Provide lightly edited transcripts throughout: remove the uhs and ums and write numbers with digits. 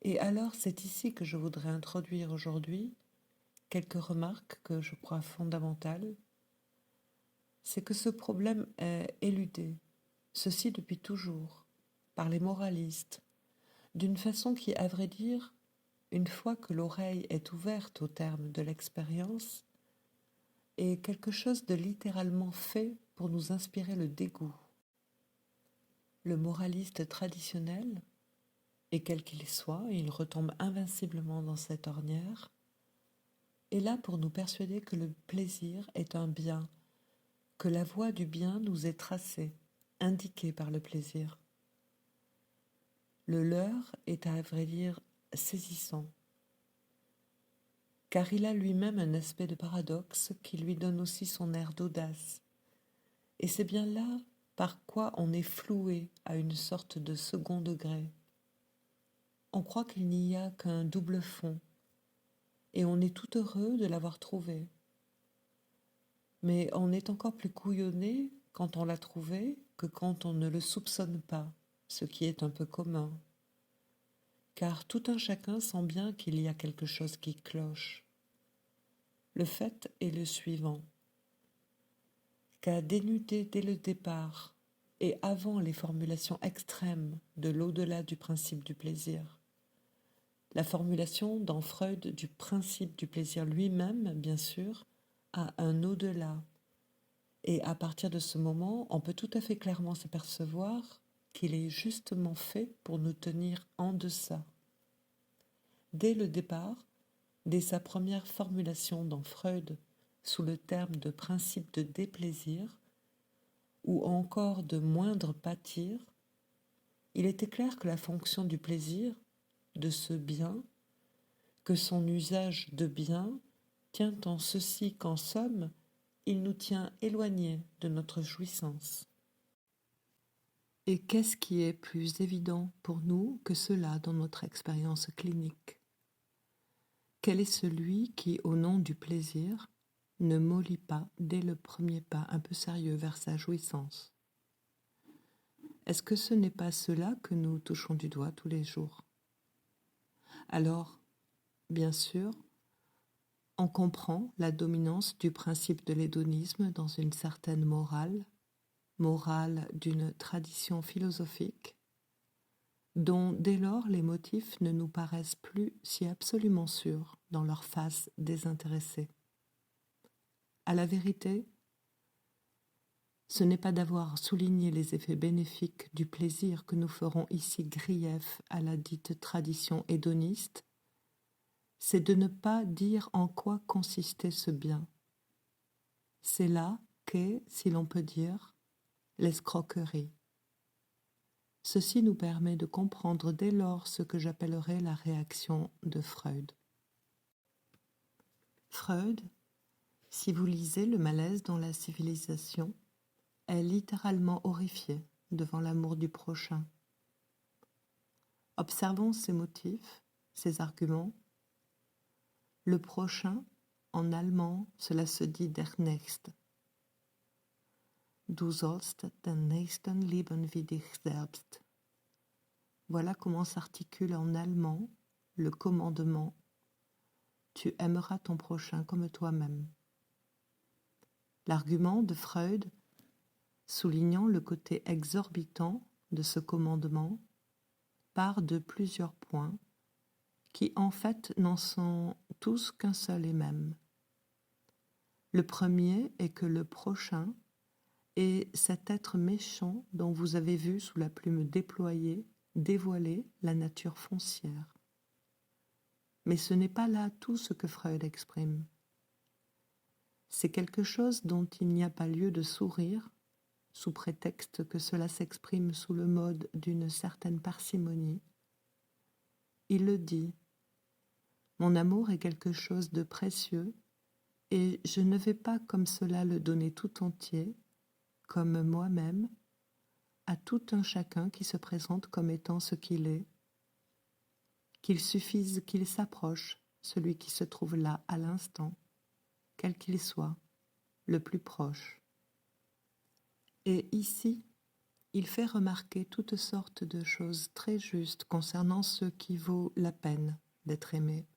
Et alors, c'est ici que je voudrais introduire aujourd'hui quelques remarques que je crois fondamentales. C'est que ce problème est éludé, ceci depuis toujours, par les moralistes, d'une façon qui, à vrai dire, une fois que l'oreille est ouverte au terme de l'expérience, est quelque chose de littéralement fait pour nous inspirer le dégoût. Le moraliste traditionnel, et quel qu'il soit, il retombe invinciblement dans cette ornière, est là pour nous persuader que le plaisir est un bien, que la voie du bien nous est tracée, indiquée par le plaisir. Le leur est à vrai dire saisissant, car il a lui-même un aspect de paradoxe qui lui donne aussi son air d'audace. Et c'est bien là par quoi on est floué à une sorte de second degré. On croit qu'il n'y a qu'un double fond, et on est tout heureux de l'avoir trouvé. Mais on est encore plus couillonné quand on l'a trouvé que quand on ne le soupçonne pas, ce qui est un peu commun. Car tout un chacun sent bien qu'il y a quelque chose qui cloche. Le fait est le suivant, qu'à dénuder dès le départ et avant les formulations extrêmes de l'au-delà du principe du plaisir, la formulation dans Freud du principe du plaisir lui-même, bien sûr, a un au-delà. Et à partir de ce moment, on peut tout à fait clairement s'apercevoir qu'il est justement fait pour nous tenir en deçà. Dès le départ, dès sa première formulation dans Freud sous le terme de principe de déplaisir, ou encore de moindre pâtir, il était clair que la fonction du plaisir, de ce bien, que son usage de bien, tient en ceci qu'en somme, il nous tient éloignés de notre jouissance. Et qu'est-ce qui est plus évident pour nous que cela dans notre expérience clinique? Quel est celui qui, au nom du plaisir, ne mollit pas dès le premier pas un peu sérieux vers sa jouissance? Est-ce que ce n'est pas cela que nous touchons du doigt tous les jours? Alors, bien sûr, on comprend la dominance du principe de l'hédonisme dans une certaine morale d'une tradition philosophique, dont dès lors les motifs ne nous paraissent plus si absolument sûrs dans leur face désintéressée. À la vérité, ce n'est pas d'avoir souligné les effets bénéfiques du plaisir que nous ferons ici grief à la dite tradition hédoniste, c'est de ne pas dire en quoi consistait ce bien. C'est là qu'est, si l'on peut dire, l'escroquerie. Ceci nous permet de comprendre dès lors ce que j'appellerais la réaction de Freud. Freud, si vous lisez Le malaise dans la civilisation, est littéralement horrifié devant l'amour du prochain. Observons ses motifs, ses arguments. Le prochain, en allemand, cela se dit der Nächste. Du sollst den Nächsten lieben wie dich selbst. Voilà comment s'articule en allemand le commandement « Tu aimeras ton prochain comme toi-même ». L'argument de Freud, soulignant le côté exorbitant de ce commandement, part de plusieurs points qui en fait n'en sont tous qu'un seul et même. Le premier est que le prochain est cet être méchant dont vous avez vu sous la plume déployée dévoiler la nature foncière. Mais ce n'est pas là tout ce que Freud exprime. C'est quelque chose dont il n'y a pas lieu de sourire, sous prétexte que cela s'exprime sous le mode d'une certaine parcimonie. Il le dit, « Mon amour est quelque chose de précieux, et je ne vais pas comme cela le donner tout entier, comme moi-même, à tout un chacun qui se présente comme étant ce qu'il est, qu'il suffise qu'il s'approche, celui qui se trouve là à l'instant, quel qu'il soit, le plus proche. » Et ici, il fait remarquer toutes sortes de choses très justes concernant ce qui vaut la peine d'être aimé.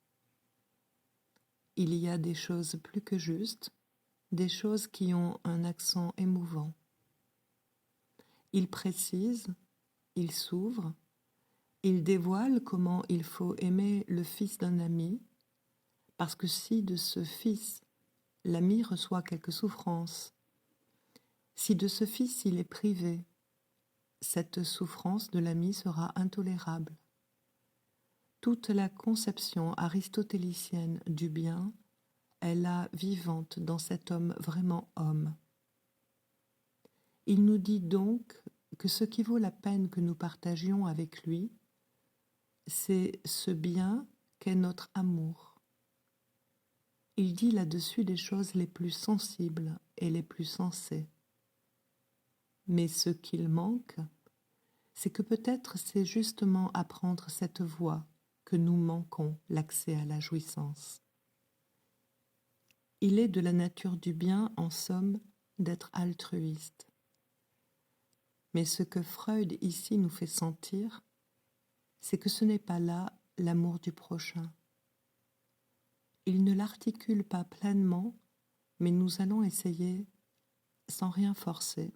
Il y a des choses plus que justes, des choses qui ont un accent émouvant. Il précise, il s'ouvre, il dévoile comment il faut aimer le fils d'un ami, parce que si de ce fils, l'ami reçoit quelque souffrance, si de ce fils il est privé, cette souffrance de l'ami sera intolérable. Toute la conception aristotélicienne du bien est là vivante dans cet homme vraiment homme. Il nous dit donc que ce qui vaut la peine que nous partagions avec lui, c'est ce bien qu'est notre amour. Il dit là-dessus des choses les plus sensibles et les plus sensées. Mais ce qu'il manque, c'est que peut-être c'est justement à prendre cette voie que nous manquons l'accès à la jouissance. Il est de la nature du bien, en somme, d'être altruiste. Mais ce que Freud ici nous fait sentir, c'est que ce n'est pas là l'amour du prochain. Il ne l'articule pas pleinement, mais nous allons essayer, sans rien forcer,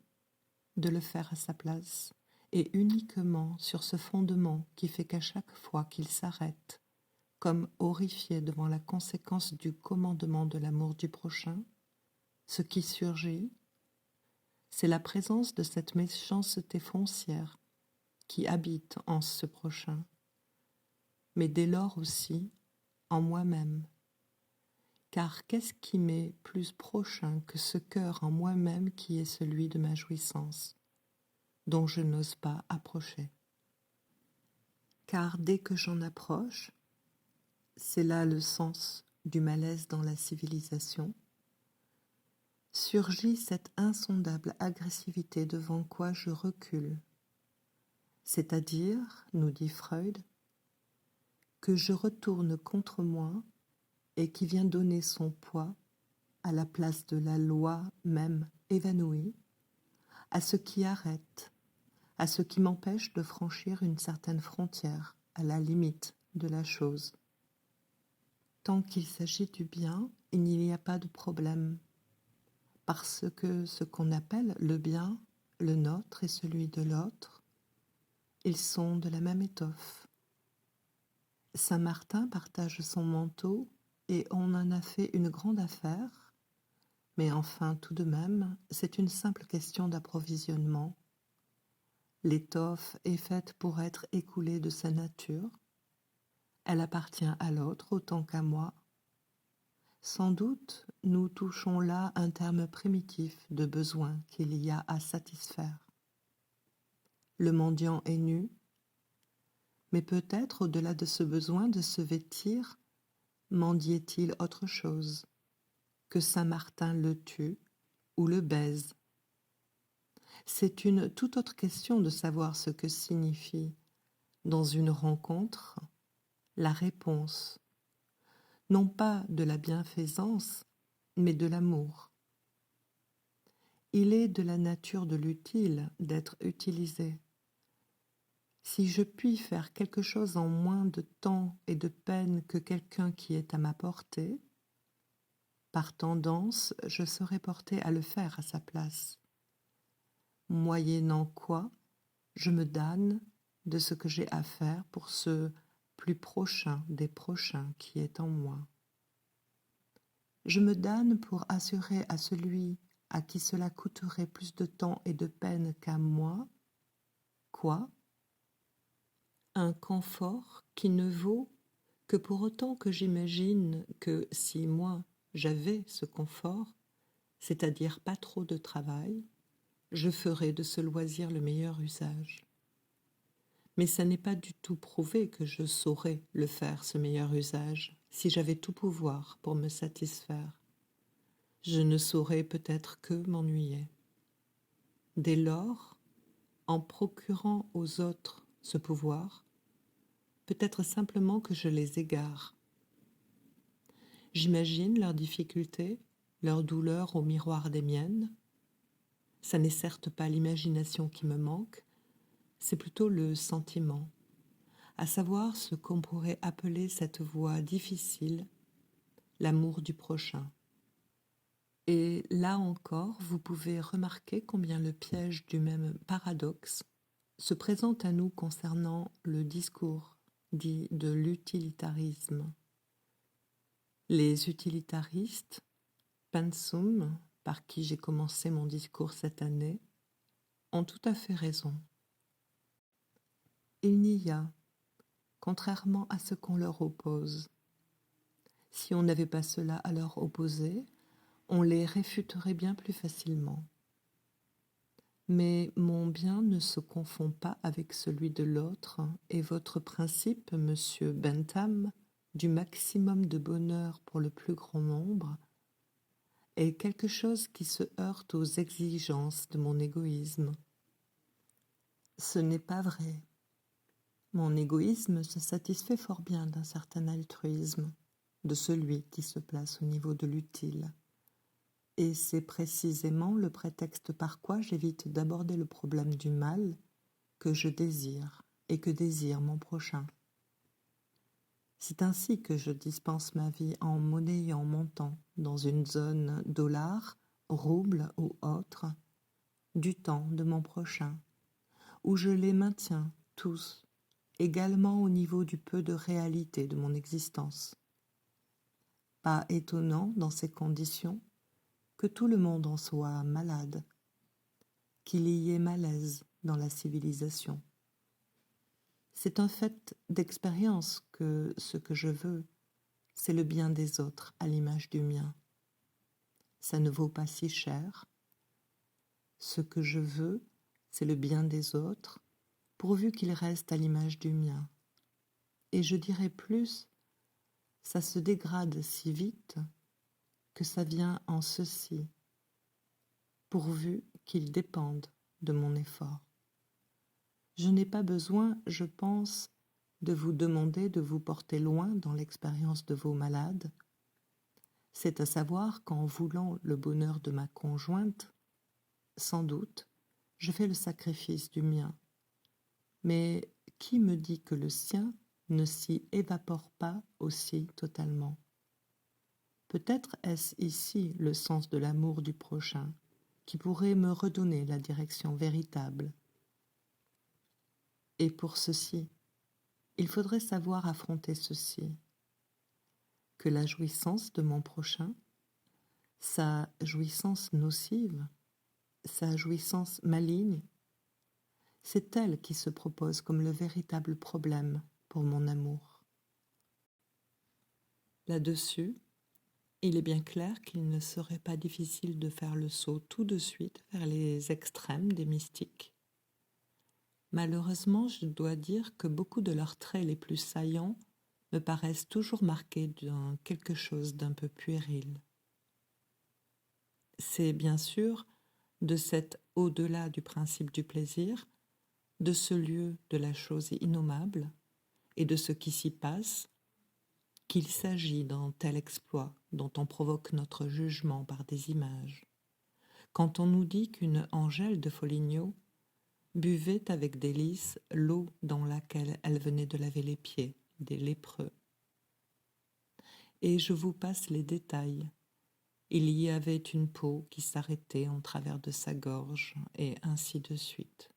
de le faire à sa place, et uniquement sur ce fondement qui fait qu'à chaque fois qu'il s'arrête, comme horrifié devant la conséquence du commandement de l'amour du prochain, ce qui surgit, c'est la présence de cette méchanceté foncière qui habite en ce prochain, mais dès lors aussi en moi-même. Car qu'est-ce qui m'est plus prochain que ce cœur en moi-même qui est celui de ma jouissance, dont je n'ose pas approcher? Car dès que j'en approche, c'est là le sens du malaise dans la civilisation, surgit cette insondable agressivité devant quoi je recule, c'est-à-dire, nous dit Freud, que je retourne contre moi et qui vient donner son poids à la place de la loi même évanouie, à ce qui arrête, à ce qui m'empêche de franchir une certaine frontière à la limite de la chose. Tant qu'il s'agit du bien, il n'y a pas de problème, parce que ce qu'on appelle le bien, le nôtre et celui de l'autre, ils sont de la même étoffe. Saint Martin partage son manteau et on en a fait une grande affaire, mais enfin tout de même, c'est une simple question d'approvisionnement. L'étoffe est faite pour être écoulée de sa nature, elle appartient à l'autre autant qu'à moi. Sans doute, nous touchons là un terme primitif de besoin qu'il y a à satisfaire. Le mendiant est nu, mais peut-être au-delà de ce besoin de se vêtir, mendiait-il autre chose, que Saint Martin le tue ou le baise. C'est une toute autre question de savoir ce que signifie, dans une rencontre, la réponse, non pas de la bienfaisance, mais de l'amour. Il est de la nature de l'utile d'être utilisé. Si je puis faire quelque chose en moins de temps et de peine que quelqu'un qui est à ma portée, par tendance, je serai porté à le faire à sa place. Moyennant quoi, je me damne de ce que j'ai à faire pour ce plus prochain des prochains qui est en moi. Je me damne pour assurer à celui à qui cela coûterait plus de temps et de peine qu'à moi, quoi? Un confort qui ne vaut que pour autant que j'imagine que si moi j'avais ce confort, c'est-à-dire pas trop de travail, je ferais de ce loisir le meilleur usage. Mais ça n'est pas du tout prouvé que je saurais le faire, ce meilleur usage, si j'avais tout pouvoir pour me satisfaire. Je ne saurais peut-être que m'ennuyer. Dès lors, en procurant aux autres ce pouvoir, peut-être simplement que je les égare. J'imagine leurs difficultés, leurs douleurs au miroir des miennes. Ça n'est certes pas l'imagination qui me manque, c'est plutôt le sentiment, à savoir ce qu'on pourrait appeler cette voie difficile, l'amour du prochain. Et là encore, vous pouvez remarquer combien le piège du même paradoxe se présente à nous concernant le discours dit de l'utilitarisme. Les utilitaristes, pensum, par qui j'ai commencé mon discours cette année, ont tout à fait raison. Il n'y a, contrairement à ce qu'on leur oppose, si on n'avait pas cela à leur opposer, on les réfuterait bien plus facilement. Mais mon bien ne se confond pas avec celui de l'autre, et votre principe, monsieur Bentham, du maximum de bonheur pour le plus grand nombre, est quelque chose qui se heurte aux exigences de mon égoïsme. Ce n'est pas vrai. Mon égoïsme se satisfait fort bien d'un certain altruisme, de celui qui se place au niveau de l'utile. Et c'est précisément le prétexte par quoi j'évite d'aborder le problème du mal que je désire et que désire mon prochain. C'est ainsi que je dispense ma vie en monnayant mon temps dans une zone dollar, rouble ou autre, du temps de mon prochain, où je les maintiens tous, également au niveau du peu de réalité de mon existence. Pas étonnant dans ces conditions que tout le monde en soit malade, qu'il y ait malaise dans la civilisation. C'est un fait d'expérience que ce que je veux, c'est le bien des autres à l'image du mien. Ça ne vaut pas si cher. Ce que je veux, c'est le bien des autres, pourvu qu'il reste à l'image du mien. Et je dirais plus, ça se dégrade si vite que ça vient en ceci, pourvu qu'il dépende de mon effort. Je n'ai pas besoin, je pense, de vous demander de vous porter loin dans l'expérience de vos malades. C'est à savoir qu'en voulant le bonheur de ma conjointe, sans doute, je fais le sacrifice du mien. Mais qui me dit que le sien ne s'y évapore pas aussi totalement? Peut-être est-ce ici le sens de l'amour du prochain, qui pourrait me redonner la direction véritable. Et pour ceci, il faudrait savoir affronter ceci, que la jouissance de mon prochain, sa jouissance nocive, sa jouissance maligne, c'est elle qui se propose comme le véritable problème pour mon amour. Là-dessus, il est bien clair qu'il ne serait pas difficile de faire le saut tout de suite vers les extrêmes des mystiques. Malheureusement, je dois dire que beaucoup de leurs traits les plus saillants me paraissent toujours marqués d'un quelque chose d'un peu puéril. C'est bien sûr de cet au-delà du principe du plaisir, de ce lieu de la chose innommable et de ce qui s'y passe, qu'il s'agit dans tel exploit dont on provoque notre jugement par des images. Quand on nous dit qu'une Angèle de Foligno buvait avec délice l'eau dans laquelle elle venait de laver les pieds des lépreux. Et je vous passe les détails. Il y avait une peau qui s'arrêtait en travers de sa gorge, et ainsi de suite.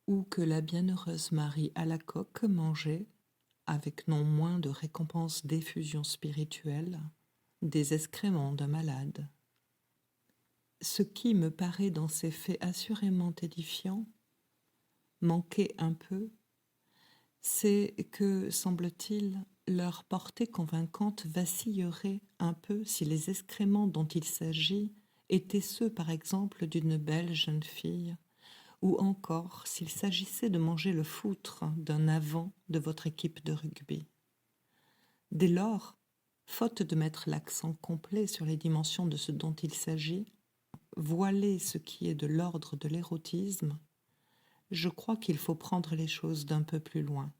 Ou que la bienheureuse Marie Alacoque mangeait, avec non moins de récompense d'effusion spirituelle, des excréments d'un malade. Ce qui me paraît dans ces faits assurément édifiants, manquer un peu, c'est que, semble-t-il, leur portée convaincante vacillerait un peu si les excréments dont il s'agit étaient ceux, par exemple, d'une belle jeune fille, ou encore s'il s'agissait de manger le foutre d'un avant de votre équipe de rugby. Dès lors, faute de mettre l'accent complet sur les dimensions de ce dont il s'agit, voiler ce qui est de l'ordre de l'érotisme, je crois qu'il faut prendre les choses d'un peu plus loin.